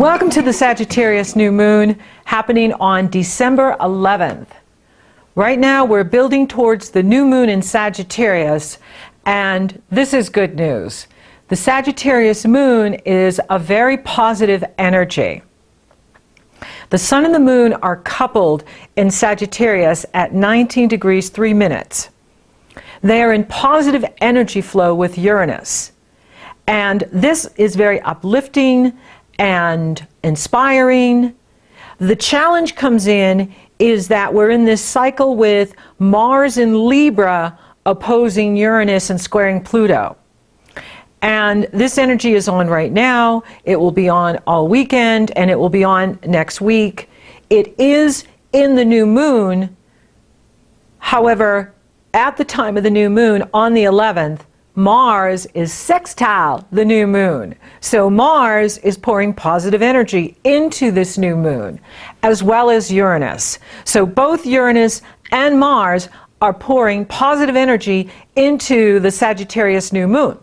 Welcome to the Sagittarius new moon happening on December 11th. Right now we're building towards the new moon in Sagittarius, and this is good news. The Sagittarius moon is a very positive energy. The sun and the moon are coupled in Sagittarius at 19 degrees 3 minutes. They are in positive energy flow with Uranus. And this is very uplifting and inspiring. The challenge comes in is that we're in this cycle with Mars in Libra opposing Uranus and squaring Pluto. And this energy is on right now. It will be on all weekend, and it will be on next week. It is in the new moon. However, at the time of the new moon on the 11th, Mars is sextile the new moon. So Mars is pouring positive energy into this new moon, as well as Uranus. So both Uranus and Mars are pouring positive energy into the Sagittarius new moon.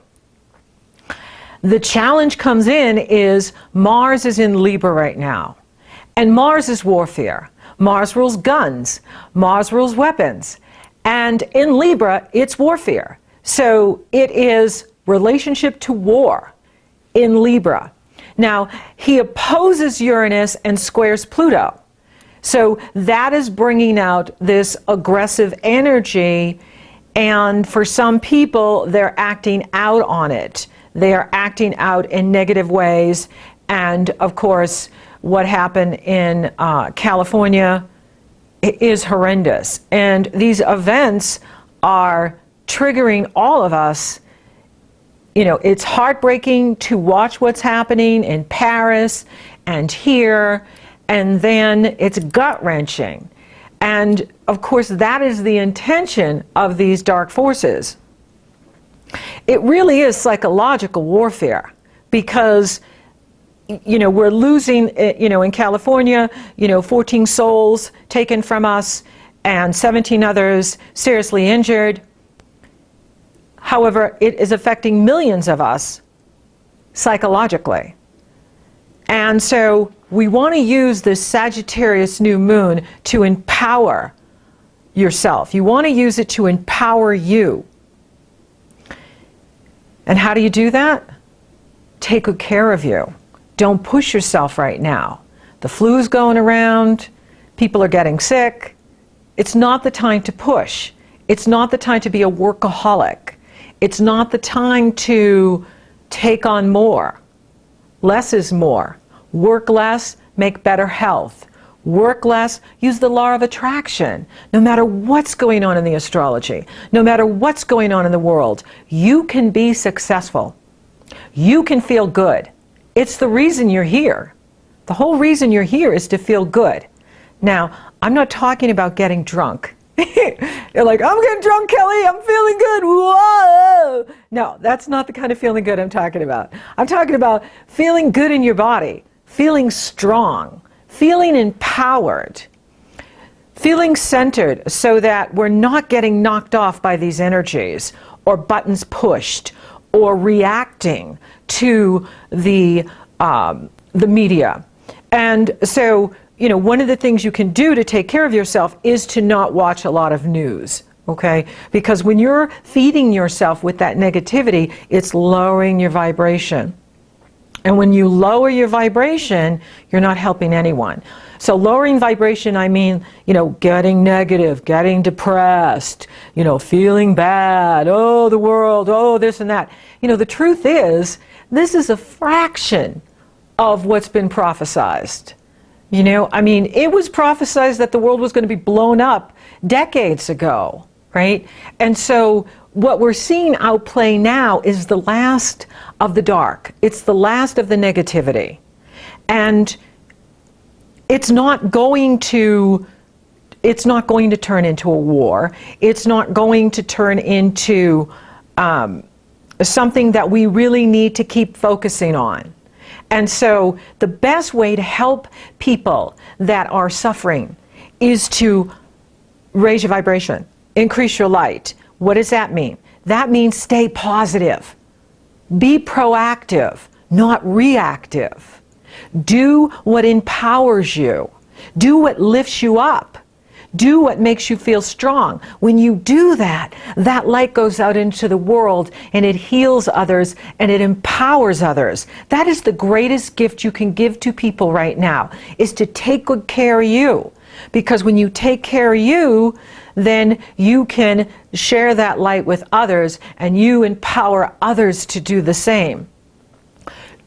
The challenge comes in is Mars is in Libra right now. And Mars is warfare. Mars rules guns. Mars rules weapons. And in Libra, it's warfare. So it is relationship to war in Libra. Now, he opposes Uranus and squares Pluto. So that is bringing out this aggressive energy, and for some people, they're acting out on it. They are acting out in negative ways, and of course, what happened in California is horrendous. And these events are triggering all of us. You know, it's heartbreaking to watch what's happening in Paris and here, and then it's gut-wrenching. And of course, that is the intention of these dark forces. It really is psychological warfare, because you know, we're losing, you know, in California, you know, 14 souls taken from us and 17 others seriously injured. However, it is affecting millions of us psychologically. And so we want to use this Sagittarius new moon to empower yourself. You want to use it to empower you. And how do you do that? Take good care of you. Don't push yourself right now. The flu's going around. People are getting sick. It's not the time to push. It's not the time to be a workaholic. It's not the time to take on more. Less is more. Work less, make better health. Work less, use the law of attraction. No matter what's going on in the astrology, no matter what's going on in the world, you can be successful. You can feel good. It's the reason you're here. The whole reason you're here is to feel good. Now, I'm not talking about getting drunk. You're like, I'm getting drunk, Kelley, I'm feeling good, whoa! No, that's not the kind of feeling good I'm talking about. I'm talking about feeling good in your body, feeling strong, feeling empowered, feeling centered, so that we're not getting knocked off by these energies, or buttons pushed, or reacting to the media. And so, you know, one of the things you can do to take care of yourself is to not watch a lot of news, okay? Because when you're feeding yourself with that negativity, it's lowering your vibration. And when you lower your vibration, you're not helping anyone. So lowering vibration, I mean, you know, getting negative, getting depressed, you know, feeling bad, oh, the world, oh, this and that. You know, the truth is, this is a fraction of what's been prophesized. You know, I mean, it was prophesized that the world was going to be blown up decades ago, right? And so what we're seeing outplay now is the last of the dark. It's the last of the negativity. And it's not going to turn into a war. It's not going to turn into something that we really need to keep focusing on. And so the best way to help people that are suffering is to raise your vibration, increase your light. What does that mean? That means stay positive. Be proactive, not reactive. Do what empowers you. Do what lifts you up. Do what makes you feel strong. When you do that, that light goes out into the world and it heals others and it empowers others. That is the greatest gift you can give to people right now, is to take good care of you. Because when you take care of you, then you can share that light with others and you empower others to do the same.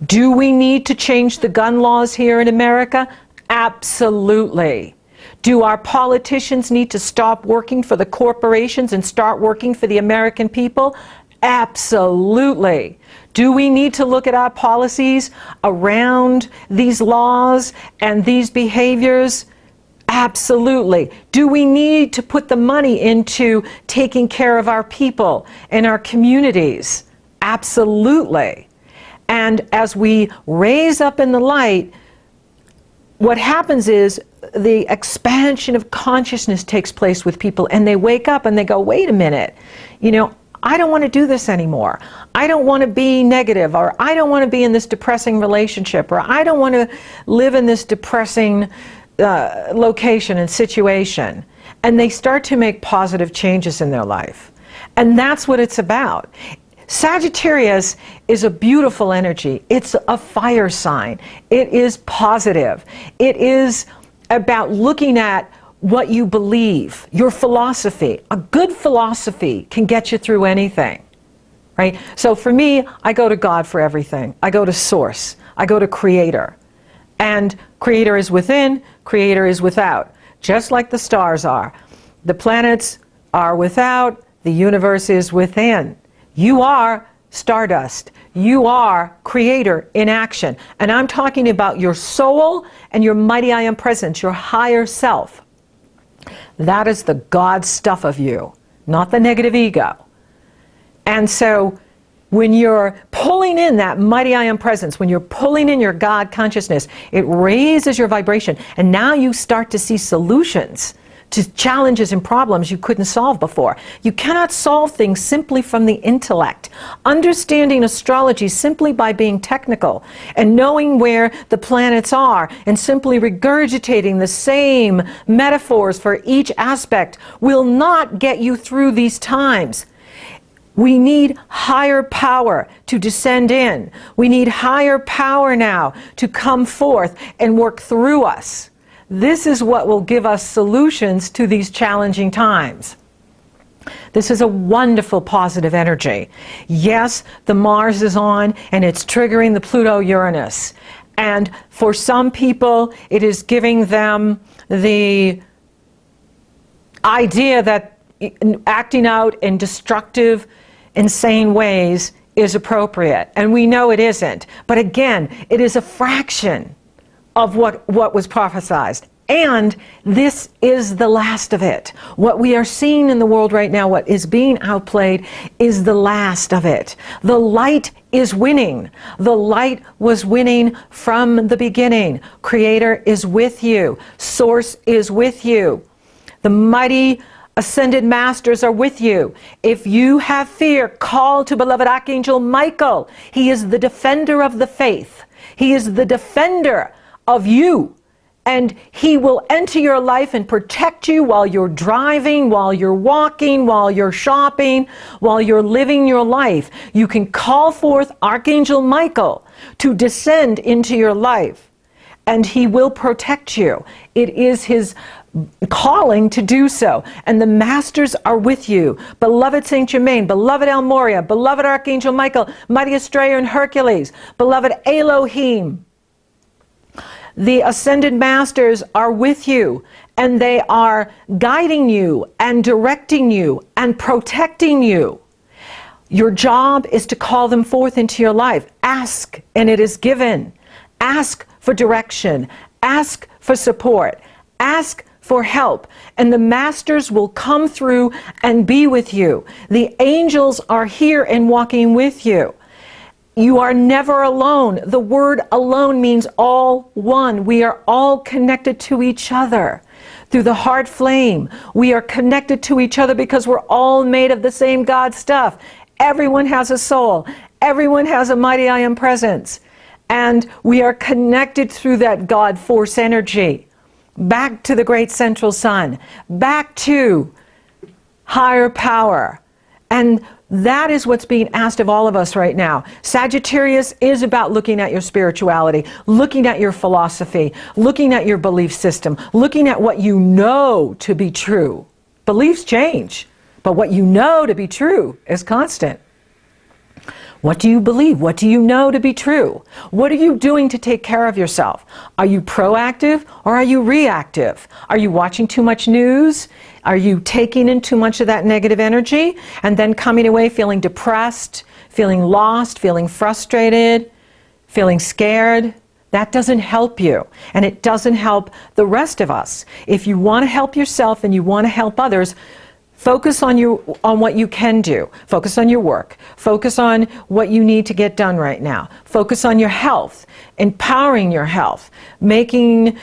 Do we need to change the gun laws here in America? Absolutely. Do our politicians need to stop working for the corporations and start working for the American people? Absolutely. Do we need to look at our policies around these laws and these behaviors? Absolutely. Do we need to put the money into taking care of our people and our communities? Absolutely. And as we raise up in the light, what happens is the expansion of consciousness takes place with people, and they wake up and they go, wait a minute, you know, I don't want to do this anymore. I don't want to be negative, or I don't want to be in this depressing relationship, or I don't want to live in this depressing location and situation. And they start to make positive changes in their life. And that's what it's about. Sagittarius is a beautiful energy. It's a fire sign. It is positive. It is about looking at what you believe, your philosophy. A good philosophy can get you through anything, right? So for me, I go to God for everything. I go to Source. I go to Creator. And Creator is within, Creator is without, just like the stars are. The planets are without, the universe is within. You are stardust. You are Creator in action. And I'm talking about your soul and your mighty I am presence, your higher self. That is the God stuff of you, not the negative ego. And so when you're pulling in that mighty I am presence, when you're pulling in your God consciousness, it raises your vibration. And now you start to see solutions to challenges and problems you couldn't solve before. You cannot solve things simply from the intellect. Understanding astrology simply by being technical and knowing where the planets are and simply regurgitating the same metaphors for each aspect will not get you through these times. We need higher power to descend in. We need higher power now to come forth and work through us. This is what will give us solutions to these challenging times. This is a wonderful positive energy. Yes, the Mars is on and it's triggering the Pluto-Uranus. And for some people, it is giving them the idea that acting out in destructive, insane ways is appropriate. And we know it isn't. But again, it is a fraction of what was prophesied. And this is the last of it. What we are seeing in the world right now, what is being outplayed, is the last of it. The light is winning. The light was winning from the beginning. Creator is with you. Source is with you. The mighty ascended masters are with you. If you have fear, call to beloved Archangel Michael. He is the defender of the faith. He is the defender of you, and he will enter your life and protect you while you're driving, while you're walking, while you're shopping, while you're living your life. You can call forth Archangel Michael to descend into your life, and he will protect you. It is his calling to do so, and the masters are with you. Beloved Saint Germain, beloved El Moria, beloved Archangel Michael, mighty Astraea and Hercules, beloved Elohim. The ascended masters are with you, and they are guiding you and directing you and protecting you. Your job is to call them forth into your life. Ask and it is given. Ask for direction. Ask for support. Ask for help, and the masters will come through and be with you. The angels are here and walking with you. You are never alone. The word alone means all one. We are all connected to each other through the heart flame. We are connected to each other because we're all made of the same God stuff. Everyone has a soul. Everyone has a mighty I am presence. And we are connected through that God force energy back to the great central sun, back to higher power. And that is what's being asked of all of us right now. Sagittarius is about looking at your spirituality, looking at your philosophy, looking at your belief system, looking at what you know to be true. Beliefs change, but what you know to be true is constant. What do you believe? What do you know to be true? What are you doing to take care of yourself? Are you proactive or are you reactive? Are you watching too much news? Are you taking in too much of that negative energy and then coming away feeling depressed, feeling lost, feeling frustrated, feeling scared? That doesn't help you, and it doesn't help the rest of us. If you want to help yourself and you want to help others, focus on what you can do. Focus on your work. Focus on what you need to get done right now. Focus on your health, empowering your health, making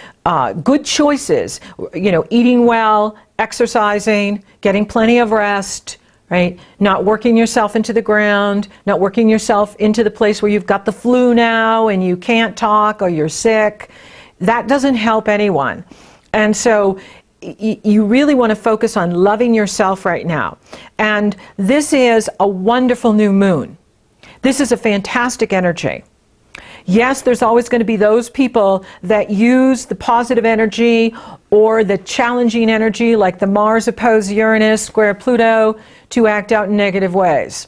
good choices, eating well, exercising, getting plenty of rest, right? Not working yourself into the ground, not working yourself into the place where you've got the flu now and you can't talk or you're sick. That doesn't help anyone. And so you really want to focus on loving yourself right now. And this is a wonderful new moon. This is a fantastic energy. Yes, there's always going to be those people that use the positive energy or the challenging energy, like the Mars opposed Uranus square Pluto, to act out in negative ways.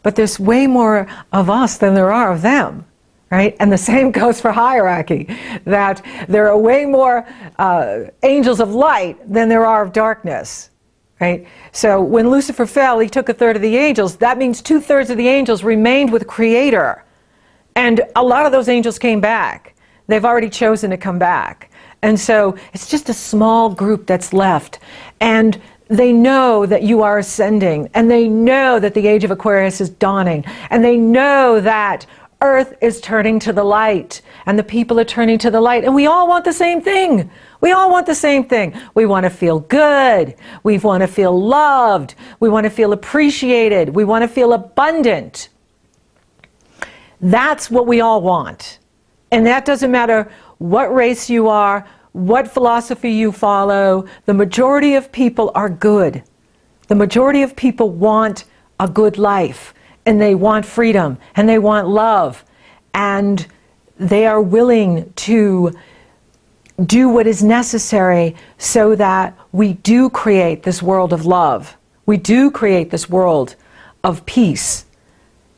But there's way more of us than there are of them. Right? And the same goes for hierarchy, that there are way more angels of light than there are of darkness. Right? So when Lucifer fell, he took a third of the angels. That means 2/3 of the angels remained with Creator. And a lot of those angels came back. They've already chosen to come back. And so it's just a small group that's left. And they know that you are ascending. And they know that the age of Aquarius is dawning. And they know that Earth is turning to the light, and the people are turning to the light, and we all want the same thing. We all want the same thing. We want to feel good. We want to feel loved. We want to feel appreciated. We want to feel abundant. That's what we all want. And that doesn't matter what race you are, what philosophy you follow. The majority of people are good. The majority of people want a good life. And they want freedom, and they want love, and they are willing to do what is necessary so that we do create this world of love. We do create this world of peace.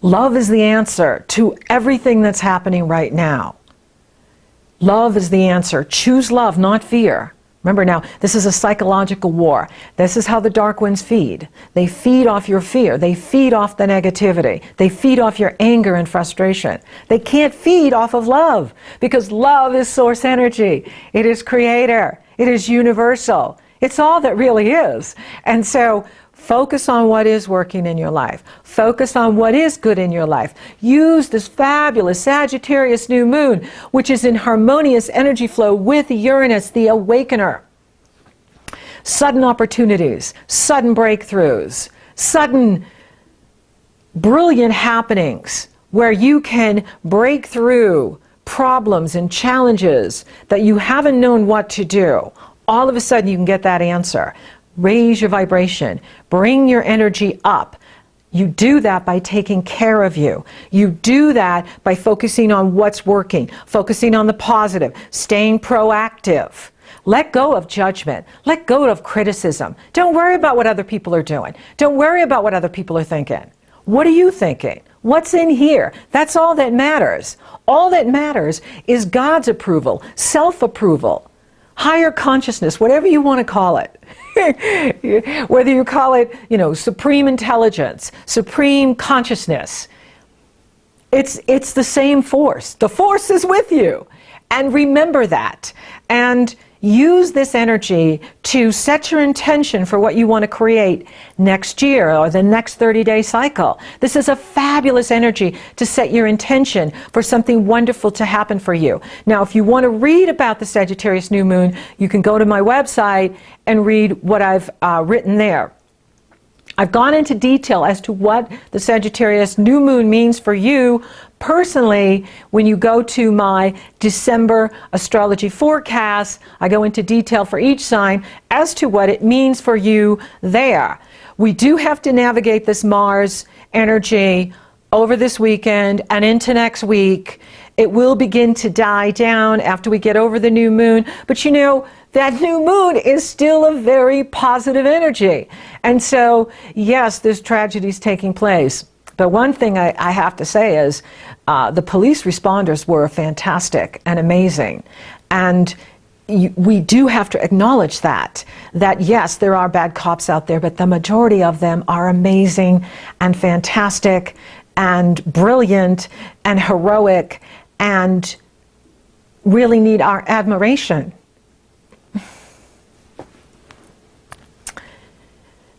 Love is the answer to everything that's happening right now. Love is the answer. Choose love, not fear. Remember now, this is a psychological war. This is how the dark winds feed. They feed off your fear. They feed off the negativity. They feed off your anger and frustration. They can't feed off of love, because love is source energy. It is creator. It is universal. It's all that really is. And so focus on what is working in your life. Focus on what is good in your life. Use this fabulous Sagittarius new moon, which is in harmonious energy flow with Uranus, the awakener. Sudden opportunities, sudden breakthroughs, sudden brilliant happenings where you can break through problems and challenges that you haven't known what to do. All of a sudden you can get that answer. Raise your vibration. Bring your energy up. You do that by taking care of you. You do that by focusing on what's working, focusing on the positive, staying proactive. Let go of judgment. Let go of criticism. Don't worry about what other people are doing. Don't worry about what other people are thinking. What are you thinking? What's in here? That's all that matters. All that matters is God's approval, self-approval, higher consciousness, whatever you want to call it. Whether you call it, supreme intelligence, supreme consciousness, it's the same force. The force is with you. And remember that. And use this energy to set your intention for what you want to create next year or the next 30-day cycle. This is a fabulous energy to set your intention for something wonderful to happen for you. Now, if you want to read about the Sagittarius new moon, you can go to my website and read what I've written there. I've gone into detail as to what the Sagittarius new moon means for you personally. When you go to my December astrology forecast, I go into detail for each sign as to what it means for you there. We do have to navigate this Mars energy over this weekend and into next week. It will begin to die down after we get over the new moon, but you know, that new moon is still a very positive energy. And so, yes, there's tragedies taking place. But one thing I have to say is the police responders were fantastic and amazing. And we do have to acknowledge that yes, there are bad cops out there, but the majority of them are amazing and fantastic and brilliant and heroic and really need our admiration.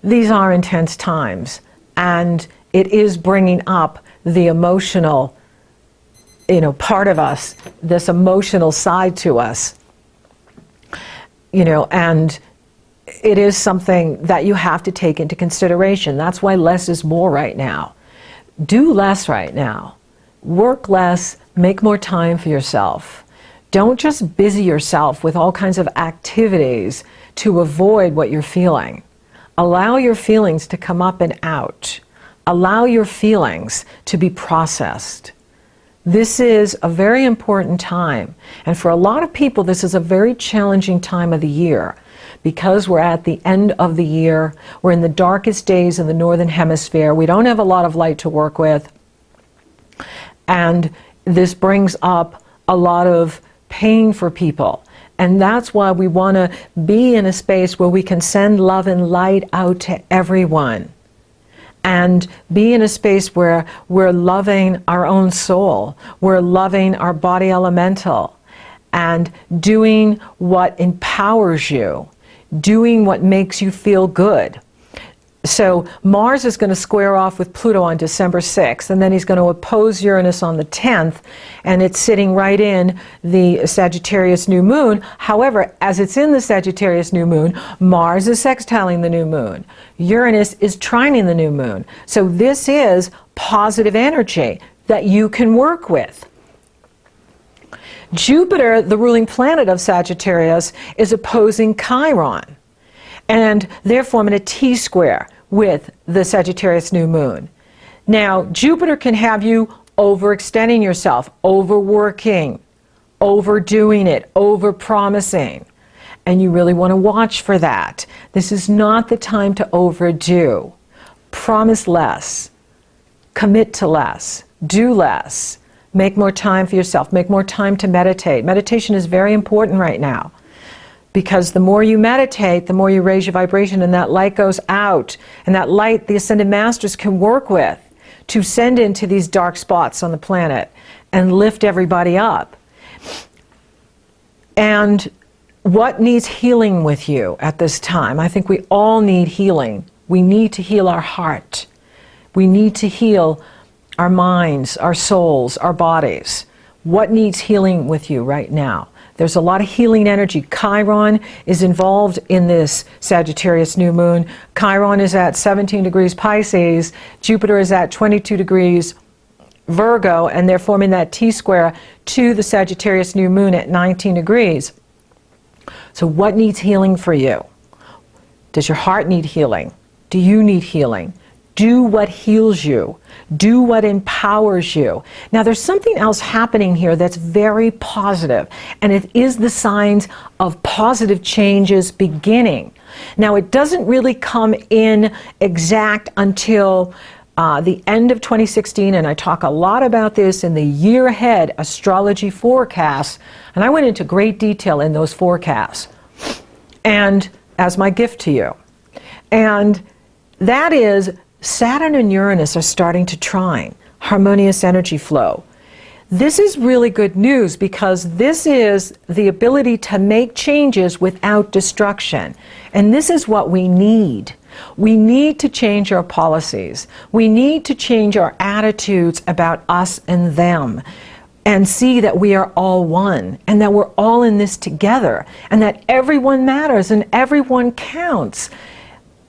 These are intense times, and it is bringing up the emotional, part of us, this emotional side to us, and it is something that you have to take into consideration. That's why less is more right now. Do less right now. Work less, make more time for yourself. Don't just busy yourself with all kinds of activities to avoid what you're feeling. Allow your feelings to come up and out. Allow your feelings to be processed. This is a very important time. And for a lot of people, this is a very challenging time of the year because we're at the end of the year. We're in the darkest days in the Northern Hemisphere. We don't have a lot of light to work with. And this brings up a lot of pain for people. And that's why we want to be in a space where we can send love and light out to everyone. And be in a space where we're loving our own soul. We're loving our body elemental. And doing what empowers you. Doing what makes you feel good. So Mars is going to square off with Pluto on December 6th, and then he's going to oppose Uranus on the 10th, and it's sitting right in the Sagittarius new moon. However, as it's in the Sagittarius new moon, Mars is sextiling the new moon. Uranus is trining the new moon. So this is positive energy that you can work with. Jupiter, the ruling planet of Sagittarius, is opposing Chiron. And they're forming a T-square with the Sagittarius new moon. Now, Jupiter can have you overextending yourself, overworking, overdoing it, overpromising. And you really want to watch for that. This is not the time to overdo. Promise less. Commit to less. Do less. Make more time for yourself. Make more time to meditate. Meditation is very important right now. Because the more you meditate, the more you raise your vibration, and that light goes out. And that light the Ascended Masters can work with to send into these dark spots on the planet and lift everybody up. And what needs healing with you at this time? I think we all need healing. We need to heal our heart. We need to heal our minds, our souls, our bodies. What needs healing with you right now? There's a lot of healing energy. Chiron is involved in this Sagittarius new moon. Chiron is at 17 degrees Pisces. Jupiter is at 22 degrees Virgo, and they're forming that T-square to the Sagittarius new moon at 19 degrees. So what needs healing for you? Does your heart need healing? Do you need healing? Do what heals you. Do what empowers you. Now, there's something else happening here that's very positive, and it is the signs of positive changes beginning. Now, it doesn't really come in exact until the end of 2016, and I talk a lot about this in the year ahead astrology forecasts, and I went into great detail in those forecasts, and as my gift to you. And that is Saturn and Uranus are starting to trine, harmonious energy flow. This is really good news because this is the ability to make changes without destruction. And this is what we need. We need to change our policies. We need to change our attitudes about us and them and see that we are all one and that we're all in this together and that everyone matters and everyone counts.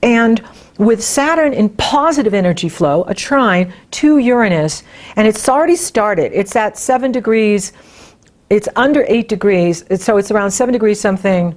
And with Saturn in positive energy flow, a trine to Uranus, and it's already started. It's at 7 degrees. It's under 8 degrees. So it's around 7 degrees something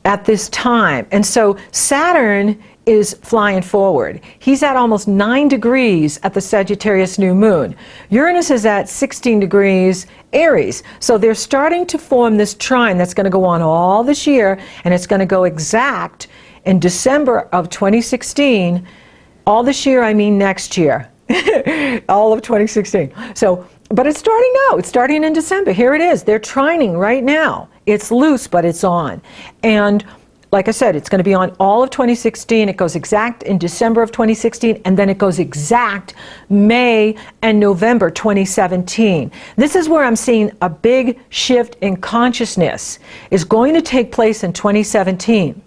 at this time. And so Saturn is flying forward. He's at almost 9 degrees at the Sagittarius new moon. Uranus is at 16 degrees Aries. So they're starting to form this trine that's going to go on all this year, and it's going to go exact in December of 2016. All this year, I mean next year. All of 2016. So, but it's starting now. It's starting in December. Here it is. They're trining right now. It's loose, but it's on. And like I said, it's going to be on all of 2016. It goes exact in December of 2016, and then it goes exact May and November 2017. This is where I'm seeing a big shift in consciousness is going to take place in 2017.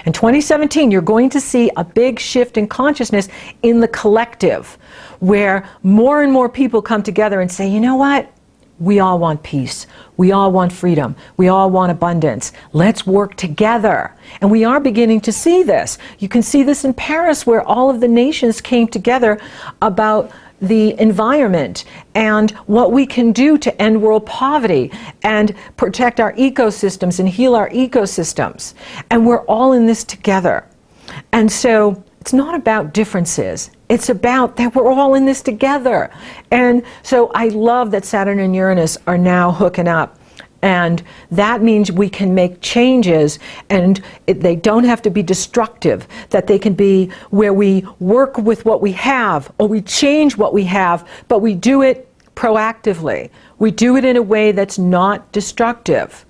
In 2017, you're going to see a big shift in consciousness in the collective, where more and more people come together and say, you know what? We all want peace. We all want freedom. We all want abundance. Let's work together. And we are beginning to see this. You can see this in Paris, where all of the nations came together about the environment and what we can do to end world poverty and protect our ecosystems and heal our ecosystems. And we're all in this together. And so it's not about differences. It's about that we're all in this together. And so I love that Saturn and Uranus are now hooking up. And that means we can make changes, and they don't have to be destructive, that they can be where we work with what we have, or we change what we have, but we do it proactively. We do it in a way that's not destructive.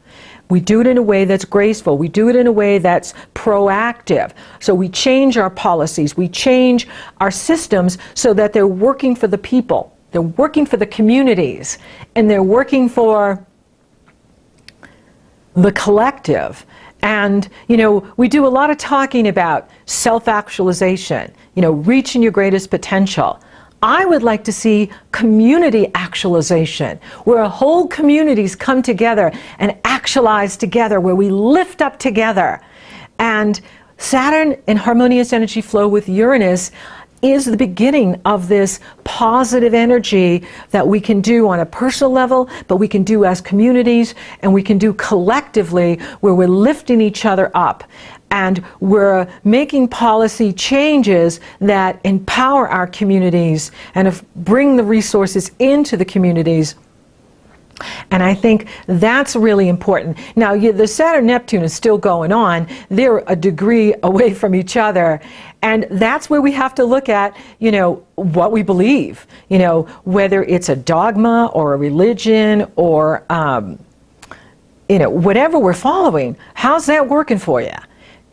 We do it in a way that's graceful. We do it in a way that's proactive. So we change our policies. We change our systems so that they're working for the people. They're working for the communities. And they're working for the collective. And, you know, we do a lot of talking about self-actualization, you know, reaching your greatest potential. I would like to see community actualization, where whole communities come together and actualize together, where we lift up together. And Saturn in harmonious energy flow with Uranus is the beginning of this positive energy that we can do on a personal level, but we can do as communities, and we can do collectively, where we're lifting each other up. And we're making policy changes that empower our communities and bring the resources into the communities. And I think that's really important. Now, the Saturn-Neptune is still going on. They're a degree away from each other. And that's where we have to look at, you know, what we believe. You know, whether it's a dogma or a religion or, you know, whatever we're following. How's that working for you?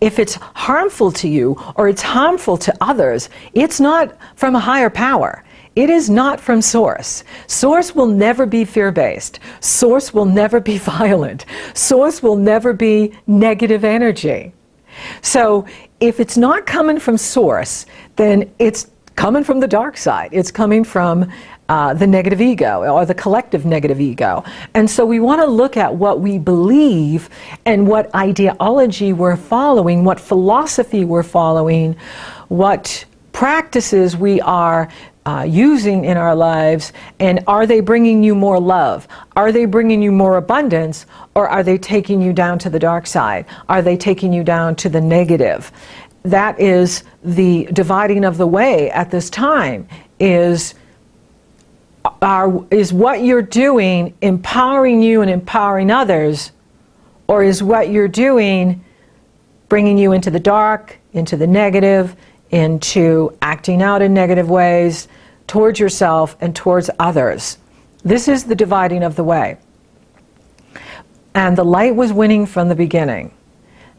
If it's harmful to you or it's harmful to others, it's not from a higher power. It is not from Source. Source will never be fear-based. Source will never be violent. Source will never be negative energy. So if it's not coming from Source, then it's coming from the dark side. It's coming from the negative ego, or the collective negative ego. And so we want to look at what we believe and what ideology we're following, what philosophy we're following, what practices we are using in our lives, and are they bringing you more love? Are they bringing you more abundance? Or are they taking you down to the dark side? Are they taking you down to the negative? That is the dividing of the way at this time, is what you're doing empowering you and empowering others, or is what you're doing bringing you into the dark, into the negative, into acting out in negative ways towards yourself and towards others? This is the dividing of the way. And the light was winning from the beginning.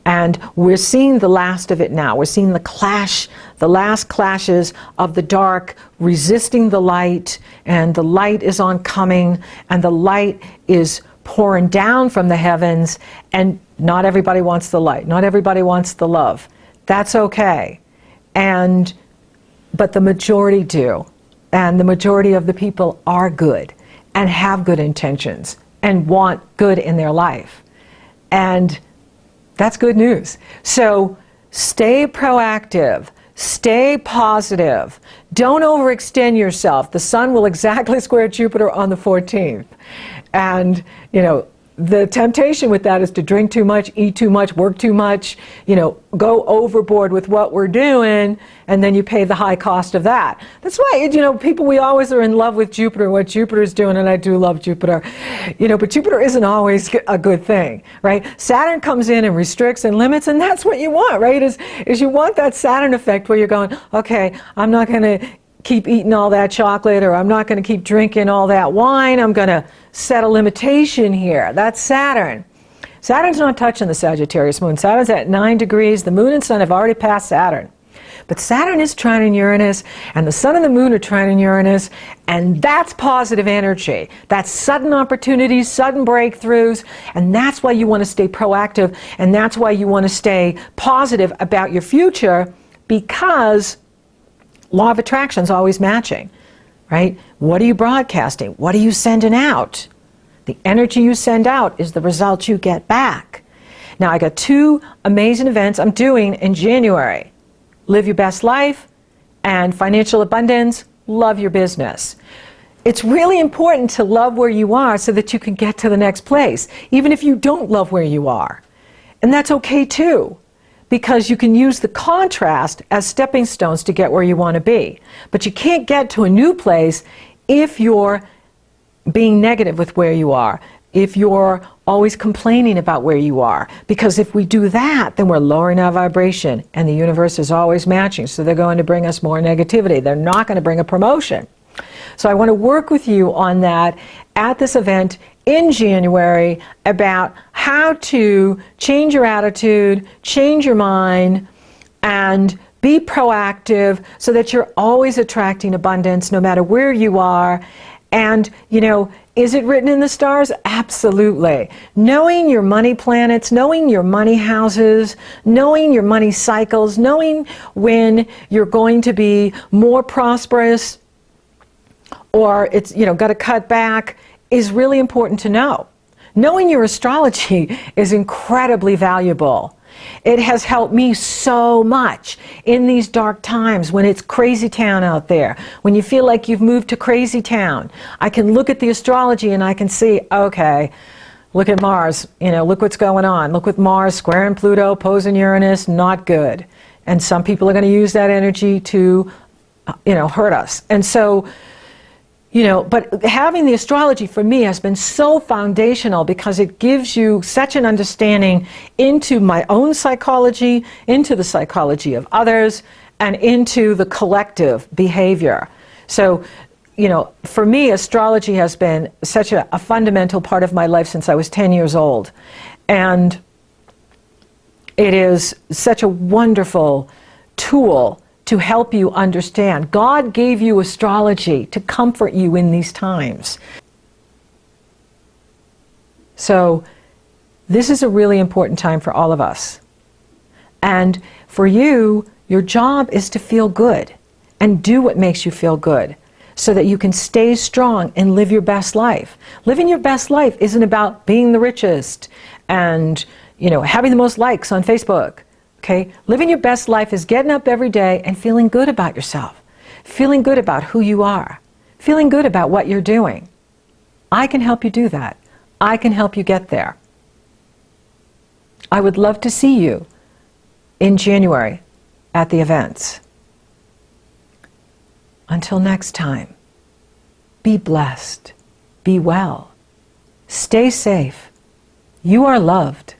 And we're seeing the last of it now. We're seeing the clash, the last clashes of the dark resisting the light, and the light is oncoming, and the light is pouring down from the heavens, and not everybody wants the light. Not everybody wants the love. That's okay. But the majority do. And the majority of the people are good and have good intentions and want good in their life. And That's good news. So stay proactive. Stay positive. Don't overextend yourself. The sun will exactly square Jupiter on the 14th. And, the temptation with that is to drink too much, eat too much, work too much, go overboard with what we're doing, and then you pay the high cost of that. That's why, we always are in love with Jupiter, what Jupiter's doing, and I do love Jupiter. But Jupiter isn't always a good thing, right? Saturn comes in and restricts and limits, and that's what you want, right? Is you want that Saturn effect where you're going, okay, I'm not going to keep eating all that chocolate, or I'm not going to keep drinking all that wine. I'm going to set a limitation here. That's Saturn. Saturn's not touching the Sagittarius moon. Saturn's at 9 degrees. The moon and sun have already passed Saturn. But Saturn is trining Uranus, and the sun and the moon are trining Uranus, and that's positive energy. That's sudden opportunities, sudden breakthroughs, and that's why you want to stay proactive, and that's why you want to stay positive about your future, because law of attraction is always matching, right? What are you broadcasting? What are you sending out? The energy you send out is the result you get back. Now, I got 2 amazing events I'm doing in January. Live Your Best Life and Financial Abundance, Love Your Business. It's really important to love where you are so that you can get to the next place, even if you don't love where you are. And that's okay too, because you can use the contrast as stepping stones to get where you want to be. But you can't get to a new place if you're being negative with where you are, if you're always complaining about where you are. Because if we do that, then we're lowering our vibration, and the universe is always matching. So they're going to bring us more negativity. They're not going to bring a promotion. So I want to work with you on that at this event in January about how to change your attitude, change your mind, and be proactive so that you're always attracting abundance no matter where you are. And, is it written in the stars? Absolutely. Knowing your money planets, knowing your money houses, knowing your money cycles, knowing when you're going to be more prosperous or it's, got to cut back is really important to know. Knowing your astrology is incredibly valuable. It has helped me so much in these dark times when it's crazy town out there. When you feel like you've moved to crazy town, I can look at the astrology and I can see, okay, look at Mars, look what's going on. Look with Mars squaring Pluto, opposing Uranus, not good. And some people are going to use that energy to, hurt us. And so, but having the astrology for me has been so foundational because it gives you such an understanding into my own psychology, into the psychology of others, and into the collective behavior. So, for me, astrology has been such a fundamental part of my life since I was 10 years old. And it is such a wonderful tool to help you understand. God gave you astrology to comfort you in these times. So this is a really important time for all of us. And for you, your job is to feel good and do what makes you feel good so that you can stay strong and live your best life. Living your best life isn't about being the richest and, having the most likes on Facebook. Okay, living your best life is getting up every day and feeling good about yourself, feeling good about who you are, feeling good about what you're doing. I can help you do that. I can help you get there. I would love to see you in January at the events. Until next time, be blessed, be well, stay safe. You are loved.